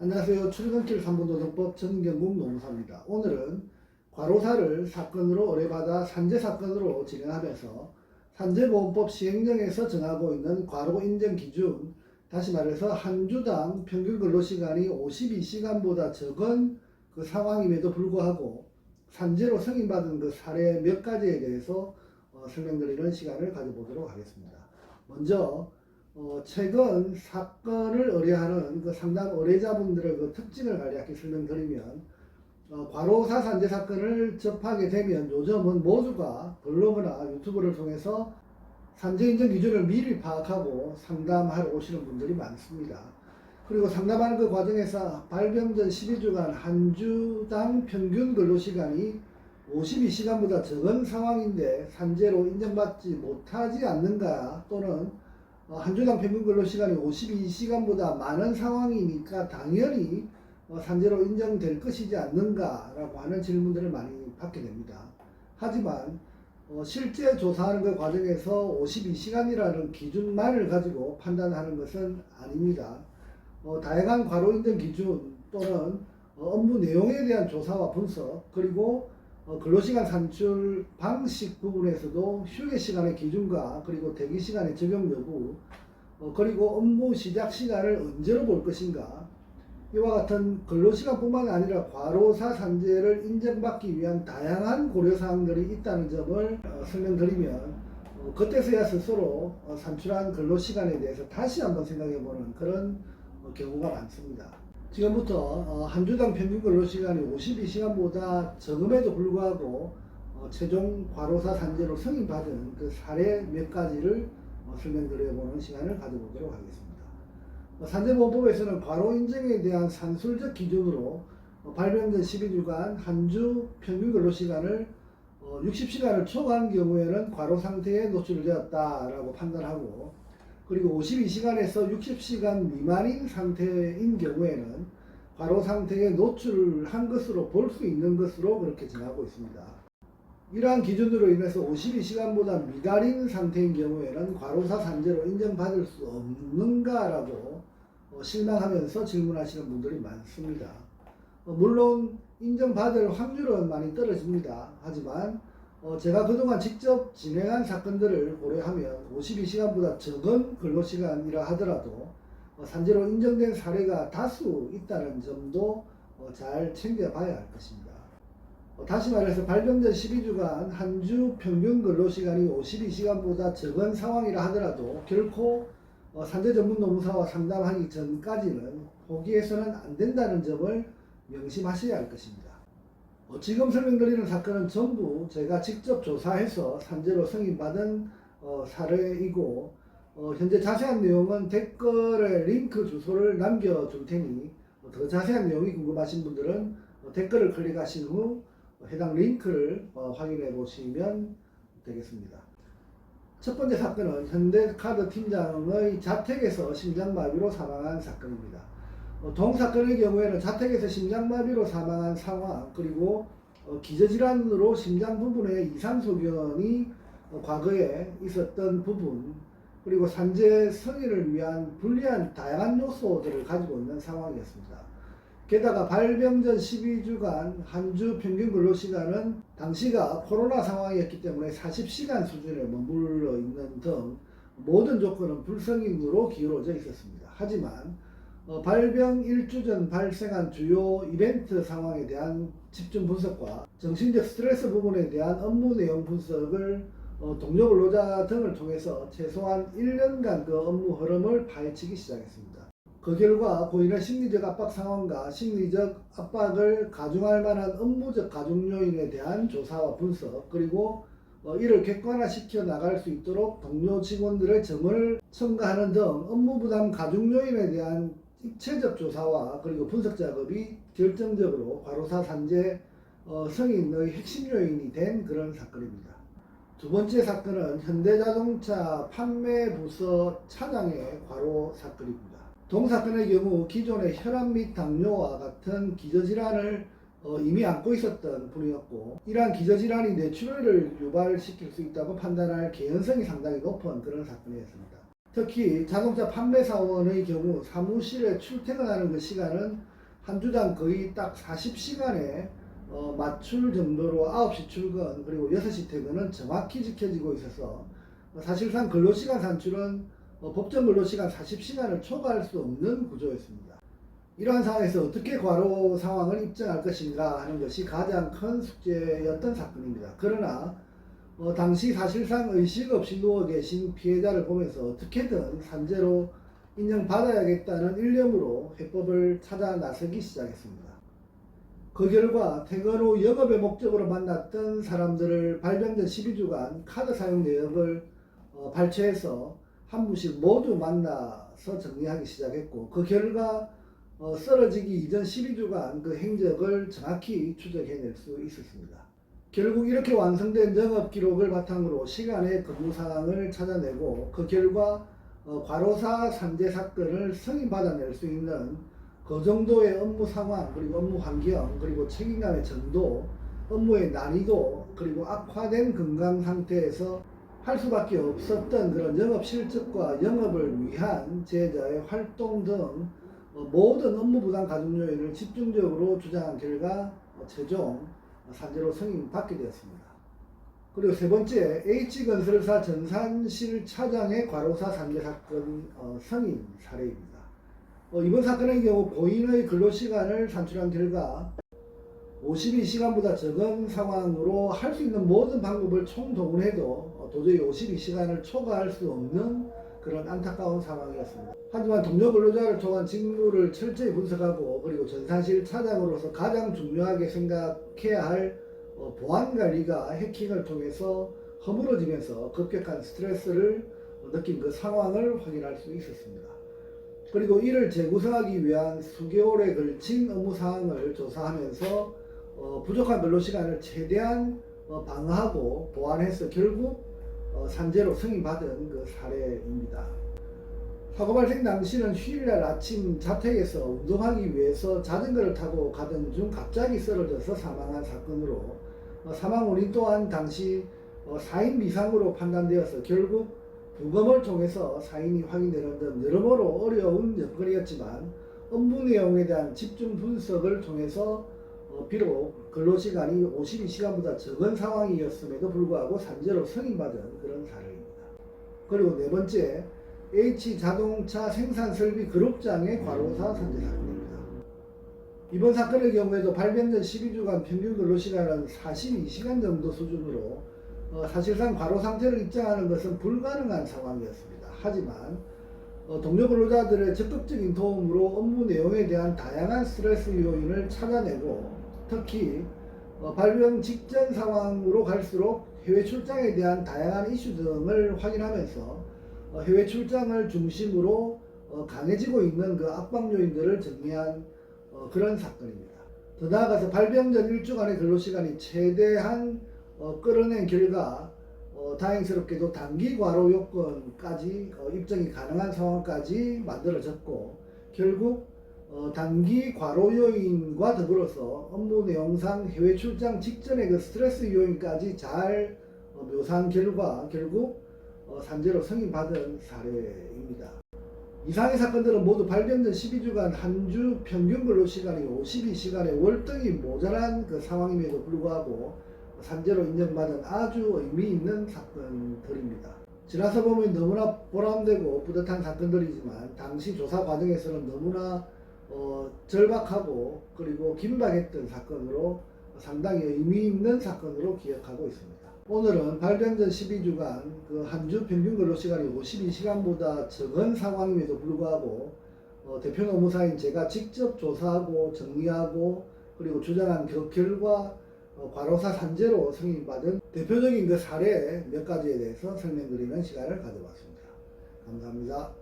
안녕하세요. 출근길 3분 노동법 전경국 노무사입니다. 오늘은 과로사를 사건으로 의뢰받아 산재 사건으로 진행하면서 산재보험법 시행령에서 정하고 있는 과로 인정 기준, 다시 말해서 한 주당 평균 근로시간이 52시간보다 적은 그 상황임에도 불구하고 산재로 승인받은 그 사례 몇 가지에 대해서 설명드리는 시간을 가져보도록 하겠습니다. 먼저 최근 사건을 의뢰하는 그 상담 의뢰자분들의 그 특징을 간략히 설명드리면, 과로사 산재 사건을 접하게 되면 요즘은 모두가 블로그나 유튜브를 통해서 산재 인정 기준을 미리 파악하고 상담하러 오시는 분들이 많습니다. 그리고 상담하는 그 과정에서 발병 전 12주간 한 주당 평균 근로시간이 52시간보다 적은 상황인데 산재로 인정받지 못하지 않는가, 또는 한 주당 평균 근로시간이 52시간보다 많은 상황이니까 당연히 산재로 인정될 것이지 않는가라고 하는 질문들을 많이 받게 됩니다. 하지만 실제 조사하는 그 과정에서 52시간이라는 기준만을 가지고 판단하는 것은 아닙니다. 다양한 과로 인정 기준 또는 업무 내용에 대한 조사와 분석, 그리고 근로시간 산출 방식 부분에서도 휴게시간의 기준과 그리고 대기시간의 적용 여부, 그리고 업무 시작 시간을 언제로 볼 것인가, 이와 같은 근로시간뿐만 아니라 과로사 산재를 인정받기 위한 다양한 고려사항들이 있다는 점을 설명드리면, 그때서야 스스로 산출한 근로시간에 대해서 다시 한번 생각해보는 그런 경우가 많습니다. 지금부터 한 주당 평균 근로시간이 52시간보다 적음에도 불구하고 최종 과로사 산재로 승인받은 그 사례 몇 가지를 설명드려보는 시간을 가져보도록 하겠습니다. 산재보험법에서는 과로 인정에 대한 산술적 기준으로 발병 전 12주간 한 주 평균 근로시간을 60시간을 초과한 경우에는 과로 상태에 노출되었다라고 판단하고, 그리고 52시간에서 60시간 미만인 상태인 경우에는 과로 상태에 노출한 것으로 볼 수 있는 것으로 그렇게 정하고 있습니다. 이러한 기준으로 인해서 52시간보다 미달인 상태인 경우에는 과로사 산재로 인정받을 수 없는가라고 실망하면서 질문하시는 분들이 많습니다. 물론 인정받을 확률은 많이 떨어집니다. 하지만 제가 그동안 직접 진행한 사건들을 고려하면 52시간보다 적은 근로시간이라 하더라도 산재로 인정된 사례가 다수 있다는 점도 잘 챙겨봐야 할 것입니다. 다시 말해서 발병 전 12주간 한 주 평균 근로시간이 52시간보다 적은 상황이라 하더라도 결코 산재 전문 노무사와 상담하기 전까지는 포기해서는 안 된다는 점을 명심하셔야 할 것입니다. 지금 설명드리는 사건은 전부 제가 직접 조사해서 산재로 승인받은 사례이고, 현재 자세한 내용은 댓글에 링크 주소를 남겨둘 테니 더 자세한 내용이 궁금하신 분들은 댓글을 클릭하신 후 해당 링크를 확인해 보시면 되겠습니다. 첫 번째 사건은 현대카드 팀장의 자택에서 심장마비로 사망한 사건입니다. 동 사건의 경우에는 자택에서 심장마비로 사망한 상황, 그리고 기저질환으로 심장 부분에 이상소견이 과거에 있었던 부분, 그리고 산재 승인을 위한 불리한 다양한 요소들을 가지고 있는 상황이었습니다. 게다가 발병 전 12주간 한 주 평균 근로시간은 당시가 코로나 상황이었기 때문에 40시간 수준에 머물러 있는 등 모든 조건은 불성인으로 기울어져 있었습니다. 하지만 발병 1주 전 발생한 주요 이벤트 상황에 대한 집중 분석과 정신적 스트레스 부분에 대한 업무 내용 분석을 동료 근로자 등을 통해서 최소한 1년간 그 업무 흐름을 파헤치기 시작했습니다. 그 결과 고인의 심리적 압박 상황과 심리적 압박을 가중할 만한 업무적 가중 요인에 대한 조사와 분석, 그리고 이를 객관화시켜 나갈 수 있도록 동료 직원들의 점을 첨가하는 등 업무 부담 가중 요인에 대한 입체적 조사와 그리고 분석 작업이 결정적으로 과로사 산재 승인의 핵심 요인이 된 그런 사건입니다. 두 번째 사건은 현대자동차 판매부서 차장의 과로 사건입니다. 동 사건의 경우 기존의 혈압 및 당뇨와 같은 기저질환을 이미 안고 있었던 분이었고, 이러한 기저질환이 뇌출혈을 유발시킬 수 있다고 판단할 개연성이 상당히 높은 그런 사건이었습니다. 특히 자동차 판매사원의 경우 사무실에 출퇴근하는 그 시간은 한 주당 거의 딱 40시간에 맞출 정도로 9시 출근 그리고 6시 퇴근은 정확히 지켜지고 있어서 사실상 근로시간 산출은 법정 근로시간 40시간을 초과할 수 없는 구조였습니다. 이러한 상황에서 어떻게 과로 상황을 입증할 것인가 하는 것이 가장 큰 숙제였던 사건입니다. 그러나 당시 사실상 의식 없이 누워 계신 피해자를 보면서 어떻게든 산재로 인정받아야겠다는 일념으로 해법을 찾아 나서기 시작했습니다. 그 결과 퇴근 후 영업의 목적으로 만났던 사람들을 발병전 12주간 카드 사용 내역을 발췌해서 한 분씩 모두 만나서 정리하기 시작했고, 그 결과 쓰러지기 이전 12주간 그 행적을 정확히 추적해낼 수 있었습니다. 결국 이렇게 완성된 영업 기록을 바탕으로 시간의 근무 상황을 찾아내고 그 결과 과로사 산재 사건을 승인받아낼 수 있는 그 정도의 업무 상황 그리고 업무 환경 그리고 책임감의 정도, 업무의 난이도 그리고 악화된 건강 상태에서 할 수밖에 없었던 그런 영업 실적과 영업을 위한 제자의 활동 등 모든 업무 부담 가중 요인을 집중적으로 주장한 결과 최종 산재로 승인받게 되었습니다. 그리고 세 번째, H건설사 전산실 차장의 과로사 산재 사건 승인 사례입니다. 이번 사건의 경우 고인의 근로시간을 산출한 결과 52시간보다 적은 상황으로 할 수 있는 모든 방법을 총동원해도 도저히 52시간을 초과할 수 없는 그런 안타까운 상황이었습니다. 하지만 동료 근로자를 통한 직무를 철저히 분석하고 그리고 전산실 차장으로서 가장 중요하게 생각해야 할 보안 관리가 해킹을 통해서 허물어지면서 급격한 스트레스를 느낀 그 상황을 확인할 수 있었습니다. 그리고 이를 재구성하기 위한 수개월에 걸친 업무 사항을 조사하면서 부족한 근로시간을 최대한 방어하고 보완해서 결국 산재로 승인받은 그 사례입니다. 사고 발생 당시는 휴일날 아침 자택에서 운동하기 위해서 자전거를 타고 가던 중 갑자기 쓰러져서 사망한 사건으로 사망 원인 또한 당시 사인 미상으로 판단되어서 결국 부검을 통해서 사인이 확인되는 등 여러모로 어려운 여건이었지만 업무 내용에 대한 집중 분석을 통해서 비록 근로시간이 52시간보다 적은 상황이었음에도 불구하고 산재로 승인받은 그런 사례입니다. 그리고 네 번째, H자동차 생산설비 그룹장의 과로사 산재 사건입니다. 이번 사건의 경우에도 발병 전 12주간 평균 근로시간은 42시간 정도 수준으로 사실상 과로 상태를 입증하는 것은 불가능한 상황이었습니다. 하지만 동료 근로자들의 적극적인 도움으로 업무 내용에 대한 다양한 스트레스 요인을 찾아내고 특히 발병 직전 상황으로 갈수록 해외 출장에 대한 다양한 이슈 등을 확인하면서 해외 출장을 중심으로 강해지고 있는 그 압박 요인들을 정리한 그런 사건입니다. 더 나아가서 발병 전 1주간의 근로시간이 최대한 끌어낸 결과 다행스럽게도 단기 과로 요건까지 입증이 가능한 상황까지 만들어졌고 결국 단기 과로 요인과 더불어서 업무 내용상 해외 출장 직전의 그 스트레스 요인까지 잘 묘사한 결과 결국 산재로 승인받은 사례입니다. 이상의 사건들은 모두 발병 전 12주간 한 주 평균 근로시간이 52시간의 월등히 모자란 그 상황임에도 불구하고 산재로 인정받은 아주 의미 있는 사건들입니다. 지나서 보면 너무나 보람되고 뿌듯한 사건들이지만 당시 조사 과정에서는 너무나 절박하고 그리고 긴박했던 사건으로 상당히 의미 있는 사건으로 기억하고 있습니다. 오늘은 발병 전 12주간 그 한 주 평균 근로시간이 52시간보다 적은 상황임에도 불구하고 대표 노무사인 제가 직접 조사하고 정리하고 그리고 주장한 그 결과 과로사 산재로 승인받은 대표적인 그 사례 몇 가지에 대해서 설명드리는 시간을 가져봤습니다. 감사합니다.